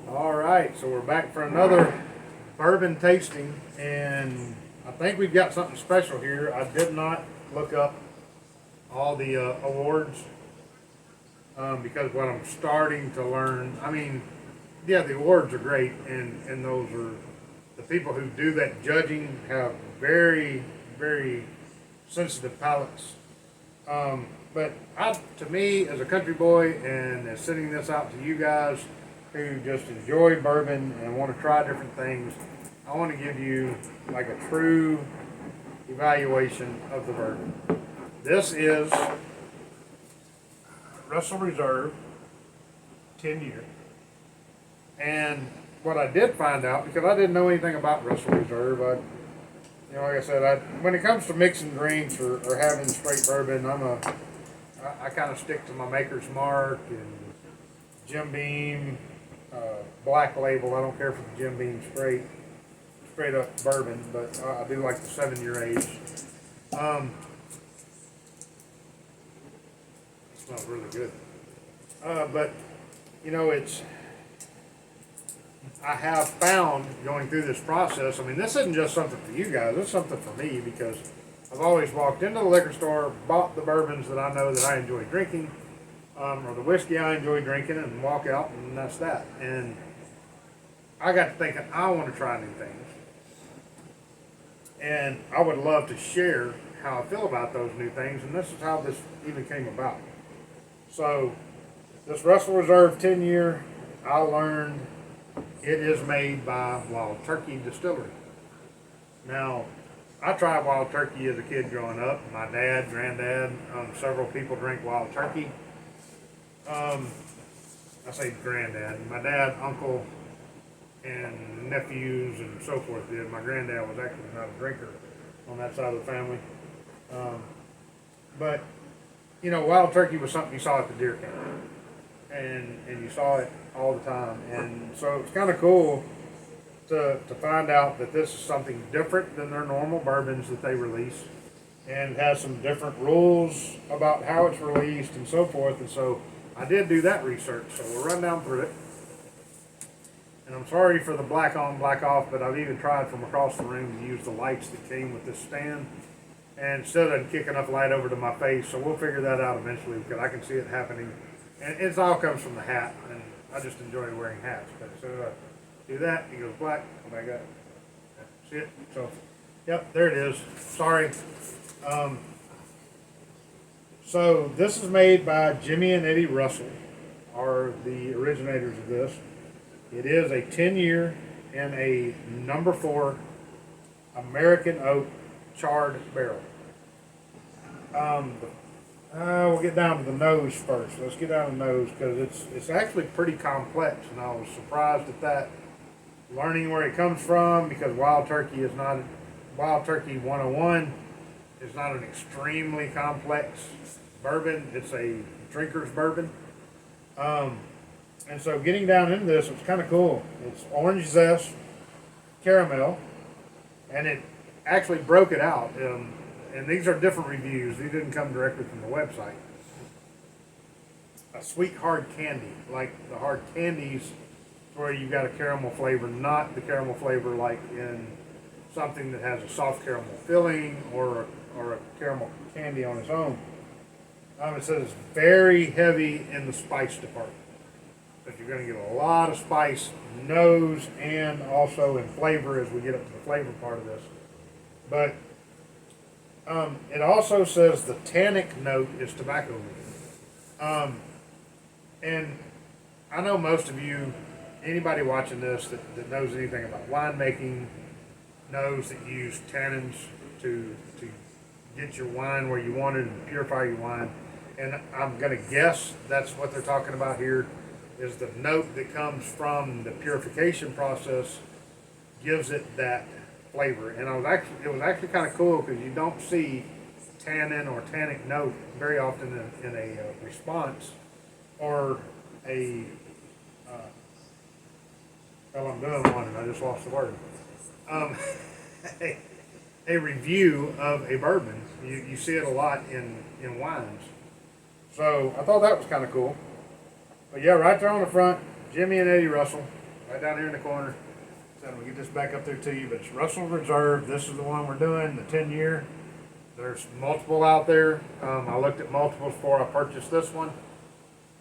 All right, so we're back for another bourbon tasting, and I think we've got something special here. I did not look up all the awards because what I'm starting to learn, I mean, yeah, the awards are great, and those are the people who do that judging have very, very sensitive palates. But to me, as a country boy, and as sending this out to you guys who just enjoy bourbon and want to try different things, I want to give you like a true evaluation of the bourbon. This is Russell Reserve 10 year. And what I did find out, because I didn't know anything about Russell Reserve, like I said, when it comes to mixing drinks or having straight bourbon, I kind of stick to my Maker's Mark and Jim Beam, Black Label. I don't care for the Jim Beam straight up bourbon, but I do like the 7-year age. It smells really good. But I have found going through this process. I mean, this isn't just something for you guys. It's something for me because I've always walked into the liquor store, bought the bourbons that I know that I enjoy drinking, or the whiskey I enjoy drinking, and walk out, and that's that. And I got to thinking, I want to try new things, and I would love to share how I feel about those new things, and this is how this even came about. So, this Russell Reserve 10 year, I learned it is made by Wild Turkey Distillery. Now, I tried Wild Turkey as a kid growing up. My dad, granddad, several people drink Wild Turkey. I say granddad. My dad, uncle, and nephews and so forth did. My granddad was actually not a drinker on that side of the family. But, Wild Turkey was something you saw at the deer camp. And you saw it all the time. And so it's kind of cool to find out that this is something different than their normal bourbons that they release, and has some different rules about how it's released and so forth. And so I did do that research, so we'll run down through it. And I'm sorry for the black on, black off, but I've even tried from across the room to use the lights that came with this stand, and it still doesn't kick enough light over to my face, so we'll figure that out eventually because I can see it happening. And it all comes from the hat, and I just enjoy wearing hats. But so do that, it goes black, go back up. See it? So, yep, there it is. Sorry. So this is made by Jimmy and Eddie Russell, are the originators of this. It is a 10-year and a number 4 American oak charred barrel. We'll get down to the nose first. Let's get down to the nose because it's actually pretty complex, and I was surprised at that. Learning where it comes from, because Wild Turkey 101 is not an extremely complex bourbon. It's a drinker's bourbon. And so getting down into this, it's kind of cool. It's orange zest, caramel, and it actually broke it out. And these are different reviews. These didn't come directly from the website. A sweet hard candy, like the hard candies where you've got a caramel flavor, not the caramel flavor like in something that has a soft caramel filling or a caramel candy on its own. It says it's very heavy in the spice department. But you're going to get a lot of spice, nose, and also in flavor as we get up to the flavor part of this. But it also says the tannic note is tobacco leaf. And I know most of you, anybody watching this that knows anything about winemaking, knows that you use tannins to get your wine where you want it and purify your wine. And I'm going to guess that's what they're talking about here, is the note that comes from the purification process gives it that flavor. And it was actually kind of cool because you don't see tannin or tannic note very often in a response or I'm doing one and I just lost the word. A review of a bourbon. You see it a lot in wines. So I thought that was kind of cool. But yeah, right there on the front, Jimmy and Eddie Russell, right down here in the corner. So we'll get this back up there to you, but it's Russell Reserve. This is the one we're doing, the 10-year. There's multiple out there. I looked at multiples before I purchased this one.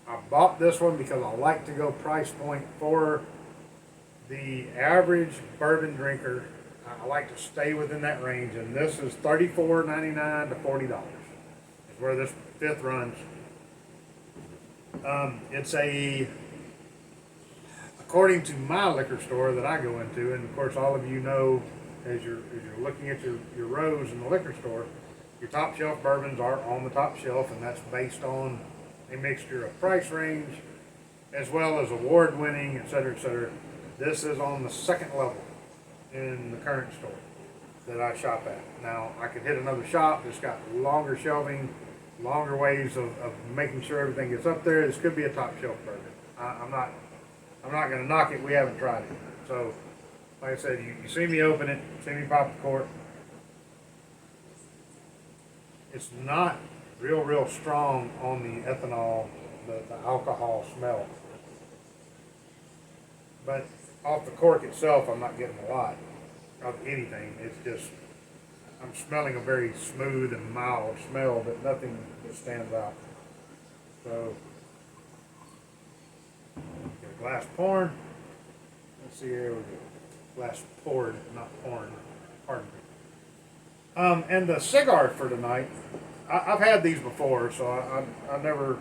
I bought this one because I like to go price point for the average bourbon drinker. I like to stay within that range, and this is $34.99 to $40 is where this fifth runs. It's according to my liquor store that I go into, and of course all of you know, as you're looking at your rows in the liquor store, your top shelf bourbons are on the top shelf, and that's based on a mixture of price range as well as award winning, et cetera, et cetera. This is on the second level in the current store that I shop at. Now, I could hit another shop that's got longer shelving, longer ways of making sure everything gets up there. This could be a top shelf bourbon. I'm not going to knock it. We haven't tried it. So, like I said, you see me open it, see me pop the cork. It's not real strong on the ethanol, the alcohol smell. But off the cork itself, I'm not getting a lot of anything. It's just, I'm smelling a very smooth and mild smell, but nothing that stands out. So, get a glass poured. Let's see here we go. Glass poured, not poured. Pardon me. And the cigar for tonight, I've had these before, so I never,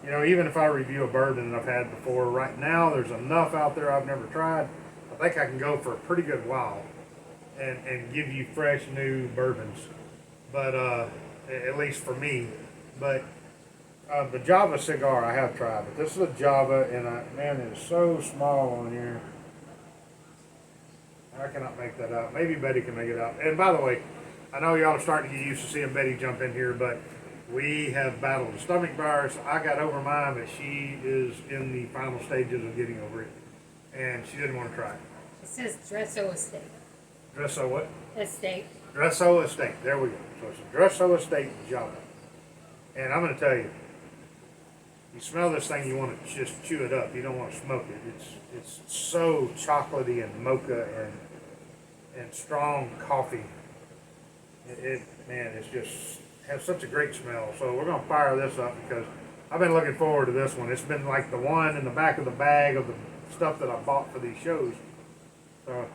even if I review a bourbon that I've had before, right now there's enough out there I've never tried. I think I can go for a pretty good while and give you fresh new bourbons, but at least for me. But the Java cigar I have tried, but this is a Java, and man, it is so small on here. I cannot make that out. Maybe Betty can make it out. And by the way, I know y'all are starting to get used to seeing Betty jump in here, but we have battled a stomach virus. I got over mine, but she is in the final stages of getting over it, and she didn't want to try it. It says Dresso Estate. Dresso what? Estate. Dresso Estate. There we go. So it's a Dresso Estate Java. And I'm going to tell you, you smell this thing, you want to just chew it up. You don't want to smoke it. It's so chocolatey and mocha and strong coffee. It's just has such a great smell. So we're going to fire this up because I've been looking forward to this one. It's been like the one in the back of the bag of the stuff that I bought for these shows. So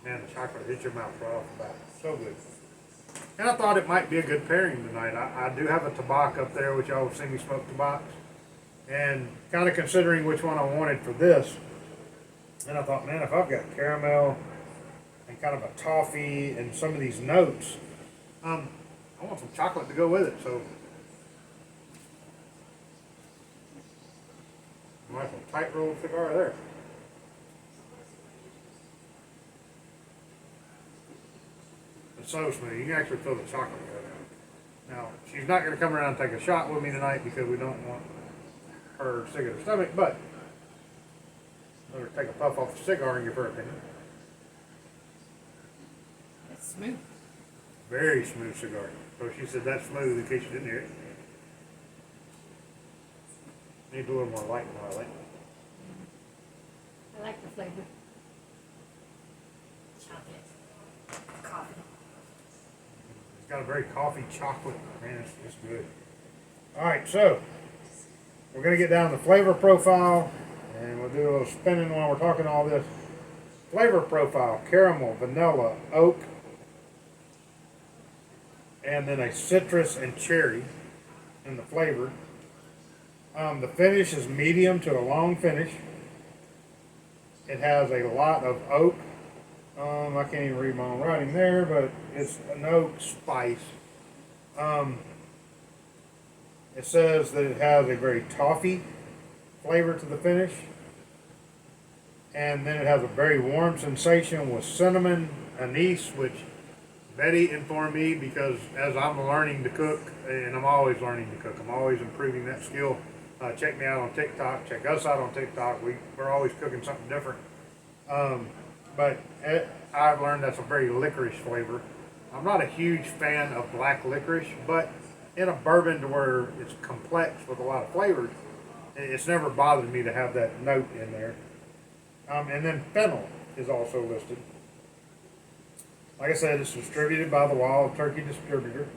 man, the chocolate hits your mouth right off the bat. So good. And I thought it might be a good pairing tonight. I do have a tobacco up there, which y'all have seen me smoke tobacco. And kind of considering which one I wanted for this. And I thought, man, if I've got caramel and kind of a toffee and some of these notes, I want some chocolate to go with it. So, nice little tight rolled cigar there. It's so smooth. You can actually feel the chocolate go down. Now, she's not going to come around and take a shot with me tonight because we don't want her sick at her stomach, but let her take a puff off the cigar and give her opinion. It's smooth. Very smooth cigar. So she said that's smooth in case you didn't hear it. Needs a little more light than what I like. I like the flavor. Chocolate. Coffee. It's got a very coffee chocolate. Man, it's good. Alright, so we're going to get down to the flavor profile and we'll do a little spinning while we're talking all this. Flavor profile: caramel, vanilla, oak, and then a citrus and cherry in the flavor. The finish is medium to a long finish. It has a lot of oak. I can't even read my own writing there, but it's an oak spice. It says that it has a very toffee flavor to the finish. And then it has a very warm sensation with cinnamon, anise, which Betty informed me because as I'm learning to cook, and I'm always learning to cook, I'm always improving that skill. Check me out on TikTok. Check us out on TikTok. We're always cooking something different. but I've learned that's a very licorice flavor. I'm not a huge fan of black licorice, but in a bourbon to where it's complex with a lot of flavors, it's never bothered me to have that note in there. And then fennel is also listed. Like I said, it's distributed by the Wild Turkey Distributor.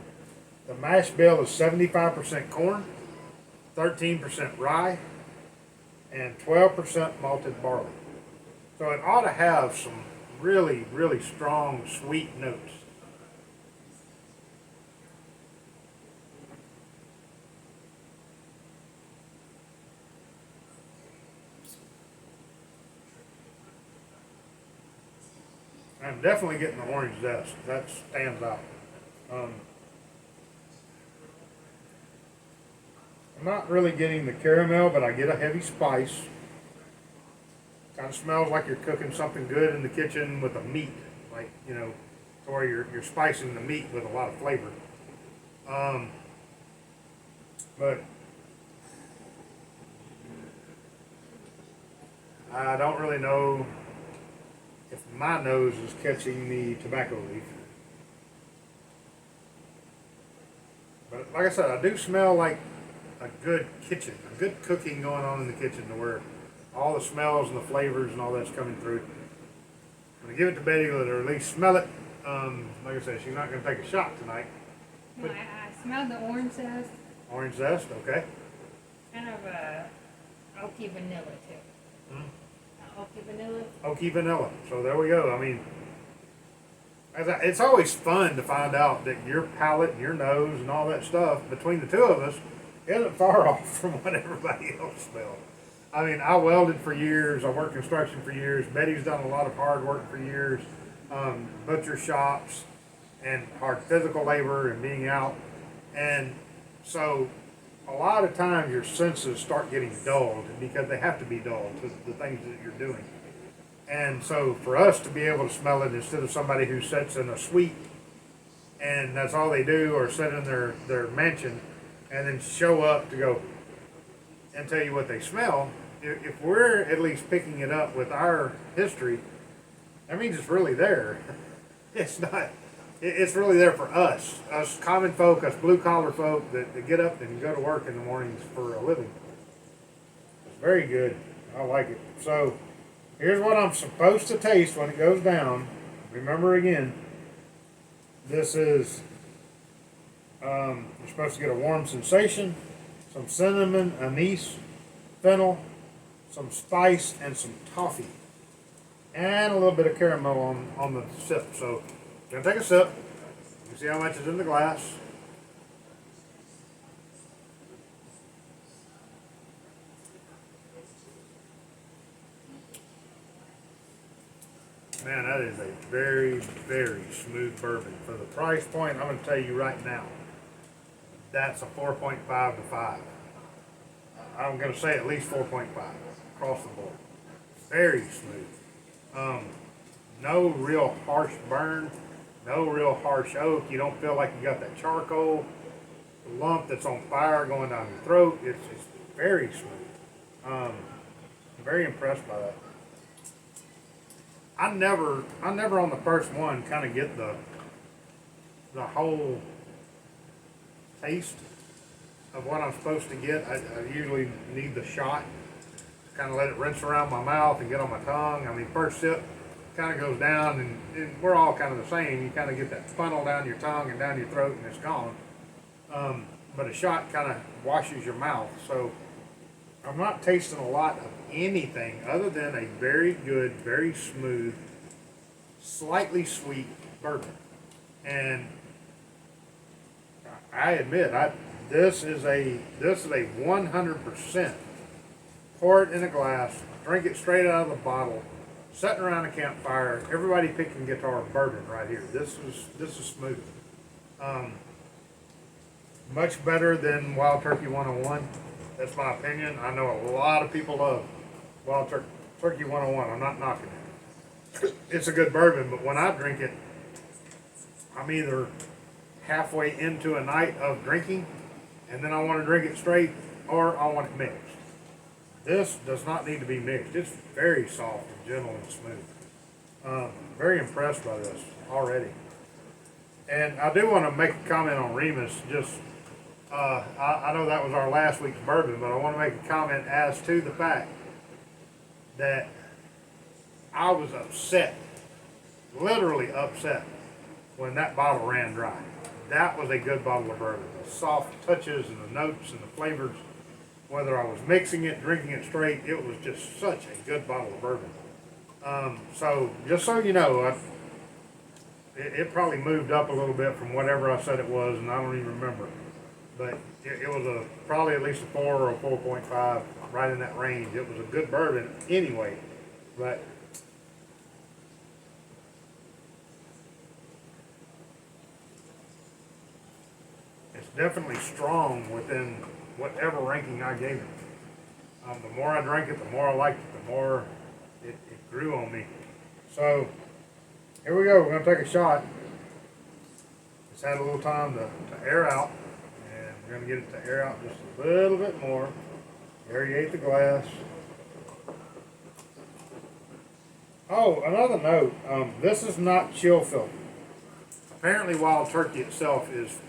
The mash bill is 75% corn, 13% rye, and 12% malted barley. So it ought to have some really, really strong sweet notes. I'm definitely getting the orange zest. That stands out. Um, I'm not really getting the caramel, but I get a heavy spice. Kind of smells like you're cooking something good in the kitchen with a meat, like, you know, or you're spicing the meat with a lot of flavor. Um, but I don't really know if my nose is catching the tobacco leaf. But like I said, I do smell like a good kitchen, a good cooking going on in the kitchen to where all the smells and the flavors and all that's coming through. I'm going to give it to Betty to at least smell it. Like I said, she's not going to take a shot tonight. No, I smelled the orange zest. Orange zest, okay. Kind of oaky vanilla too. Oaky vanilla. Oaky vanilla. So there we go. I mean, it's always fun to find out that your palate and your nose and all that stuff between the two of us isn't far off from what everybody else smells. I mean, I welded for years. I worked construction for years. Betty's done a lot of hard work for years, butcher shops and hard physical labor and being out. And so a lot of times your senses start getting dulled because they have to be dulled to the things that you're doing. And so for us to be able to smell it instead of somebody who sits in a suite and that's all they do, or sit in their mansion and then show up to go and tell you what they smell, if we're at least picking it up with our history, that means it's really there. It's not, it's really there for us common folk, us blue collar folk that get up and go to work in the mornings for a living. It's very good. I like it. So here's what I'm supposed to taste when it goes down. Remember again, this is, you're supposed to get a warm sensation, some cinnamon, anise, fennel, some spice, and some toffee. And a little bit of caramel on the sip. So, gonna take a sip. You can see how much is in the glass. Man, that is a very, very smooth bourbon. For the price point, I'm going to tell you right now, that's a 4.5 to 5. I'm going to say at least 4.5 across the board. Very smooth. No real harsh burn, no real harsh oak. You don't feel like you got that charcoal lump that's on fire going down your throat. It's very smooth. I'm very impressed by that. I never on the first one kind of get the whole taste of what I'm supposed to get. I usually need the shot, kind of let it rinse around my mouth and get on my tongue. I mean, first sip kind of goes down, and we're all kind of the same. You kind of get that funnel down your tongue and down your throat, and it's gone. But a shot kind of washes your mouth. So I'm not tasting a lot of anything other than a very good, very smooth, slightly sweet bourbon. And I admit, this is a 100% pour it in a glass, drink it straight out of the bottle, sitting around a campfire, everybody picking guitar bourbon right here. This is smooth. Much better than Wild Turkey 101. That's my opinion. I know a lot of people love Wild Turkey 101. I'm not knocking it. It's a good bourbon, but when I drink it, I'm either halfway into a night of drinking, and then I want to drink it straight, or I want it mixed. This does not need to be mixed. It's very soft and gentle and smooth. Very impressed by this already. And I do want to make a comment on Remus. Just, I know that was our last week's bourbon, but I want to make a comment as to the fact that I was upset, literally upset, when that bottle ran dry. That was a good bottle of bourbon. The soft touches and the notes and the flavors, whether I was mixing it, drinking it straight, it was just such a good bottle of bourbon. So just so you know, it probably moved up a little bit from whatever I said it was, and I don't even remember. But it was probably at least a 4 or a 4.5, right in that range. It was a good bourbon anyway, but it's definitely strong within whatever ranking I gave it. The more I drank it, the more I liked it, the more it grew on me. So here we go. We're going to take a shot. It's had a little time to air out, and we're going to get it to air out just a little bit more. Aerate the glass. Oh, another note. This is not chill filtered. Apparently, Wild Turkey itself is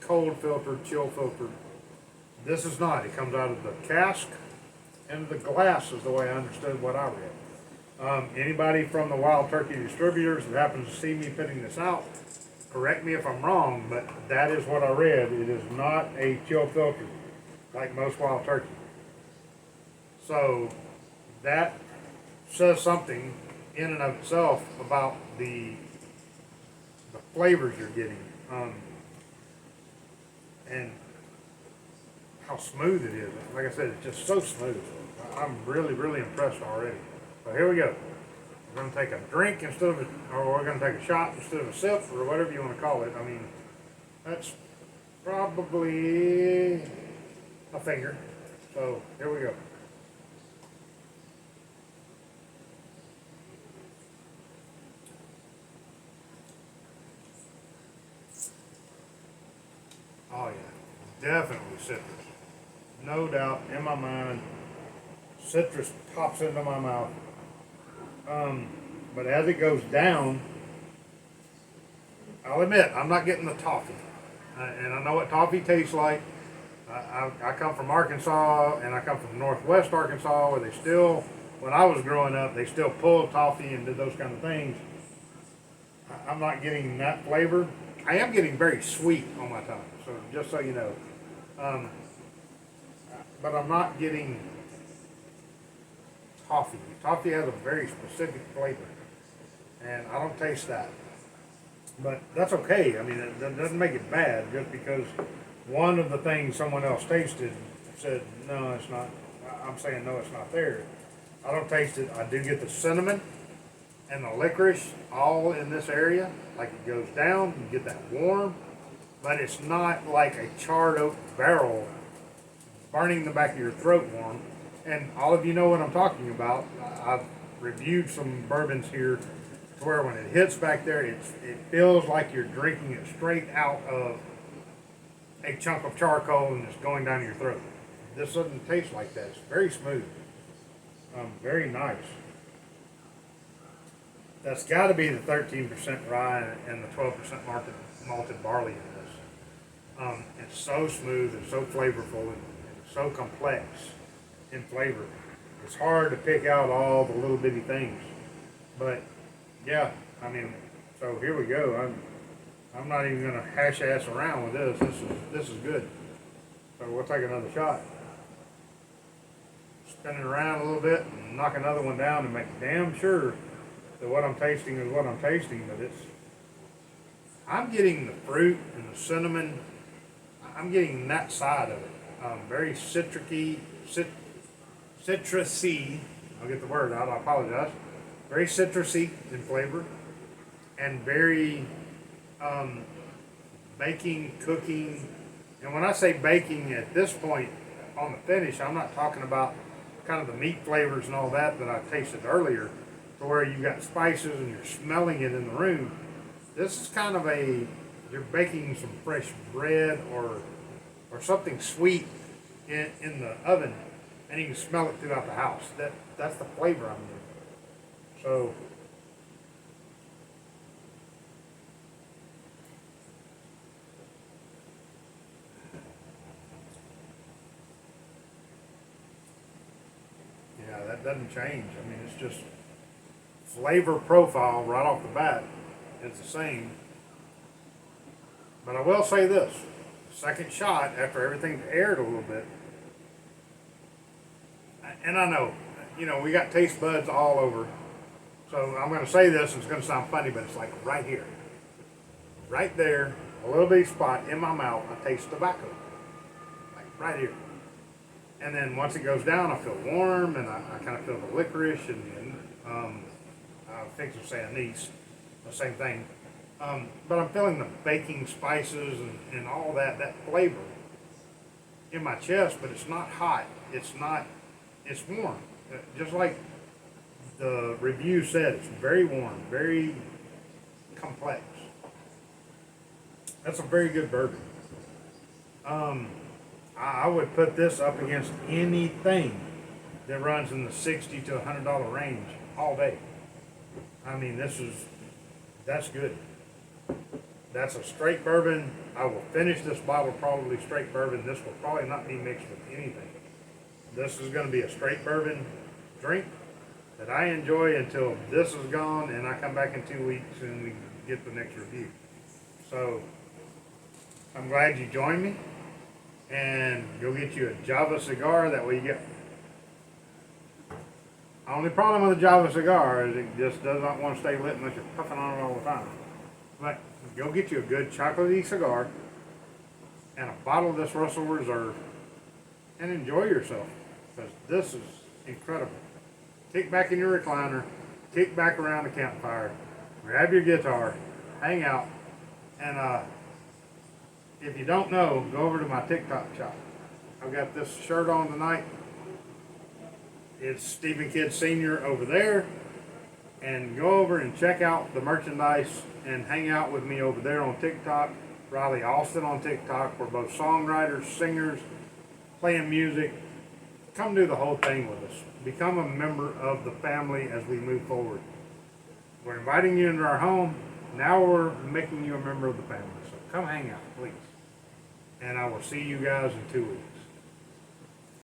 cold filtered, chill filtered. This is not. It comes out of the cask and the glass is the way I understood what I read. Anybody from the Wild Turkey distributors that happens to see me putting this out, correct me if I'm wrong, but that is what I read. It is not a chill filter like most Wild Turkey. So that says something in and of itself about the flavors you're getting, and how smooth it is. Like I said, it's just so smooth. I'm really, really impressed already. So here we go. We're going to take a drink instead of or we're going to take a shot instead of a sip, or whatever you want to call it. I mean, that's probably a finger. So here we go. Oh yeah, definitely citrus. No doubt in my mind, citrus pops into my mouth. But as it goes down, I'll admit, I'm not getting the toffee. And I know what toffee tastes like. I come from Arkansas, and I come from northwest Arkansas, where they still, when I was growing up, they still pulled toffee and did those kind of things. I'm not getting that flavor. I am getting very sweet on my tongue, so just so you know. But I'm not getting toffee. Toffee has a very specific flavor, and I don't taste that. But that's okay. I mean, that doesn't make it bad just because one of the things someone else tasted said, no, it's not. I'm saying, no, it's not there. I don't taste it. I do get the cinnamon and the licorice all in this area. Like it goes down, you get that warm, but it's not like a charred oak barrel burning the back of your throat warm. And all of you know what I'm talking about. I've reviewed some bourbons here to where when it hits back there, it feels like you're drinking it straight out of a chunk of charcoal and it's going down your throat. This doesn't taste like that. It's very smooth. Very nice. That's got to be the 13% rye and the 12% malted barley in this. It's so smooth and so flavorful and so complex in flavor. It's hard to pick out all the little bitty things. But yeah, I mean, so here we go. I'm not even going to hash ass around with this. This is good. So we'll take another shot. Spin it around a little bit and knock another one down and make damn sure that what I'm tasting is what I'm tasting. But I'm getting the fruit and the cinnamon. I'm getting that side of it. Very citrusy. I'll get the word out. I apologize. Very citrusy in flavor, and very baking, cooking. And when I say baking at this point on the finish, I'm not talking about kind of the meat flavors and all that I tasted earlier, to where you got spices and you're smelling it in the room. This is kind of you're baking some fresh bread or something sweet in the oven, and you can smell it throughout the house. That's the flavor I'm getting. So that doesn't change. I mean, it's just flavor profile right off the bat is the same. But I will say this, second shot after everything's aired a little bit, and I know, we got taste buds all over. So I'm going to say this, and it's going to sound funny, but it's like right here. Right there, a little bitty spot in my mouth, I taste tobacco. Like right here. And then once it goes down, I feel warm, and I kind of feel the licorice, and I think to say anise, the same thing. But I'm feeling the baking spices and all that flavor in my chest, but it's not hot. It's warm. Just like the review said, it's very warm, very complex. That's a very good bourbon. I would put this up against anything that runs in the $60 to $100 range all day. I mean, that's good. That's a straight bourbon. I will finish this bottle probably straight bourbon. This will probably not be mixed with anything. This is going to be a straight bourbon drink that I enjoy until this is gone and I come back in 2 weeks and we get the next review. So I'm glad you joined me, and go get you a Java cigar. That way you get. Only problem with a Java cigar is it just does not want to stay lit unless you're puffing on it all the time. But go get you a good chocolatey cigar and a bottle of this Russell Reserve and enjoy yourself, because this is incredible. Kick back in your recliner, kick back around the campfire, grab your guitar, hang out, and if you don't know, go over to my TikTok shop. I've got this shirt on tonight. It's Stephen Kidd Sr. over there. And go over and check out the merchandise and hang out with me over there on TikTok. Riley Austin on TikTok. We're both songwriters, singers, playing music. Come do the whole thing with us. Become a member of the family as we move forward. We're inviting you into our home. Now we're making you a member of the family. So come hang out, please. And I will see you guys in 2 weeks.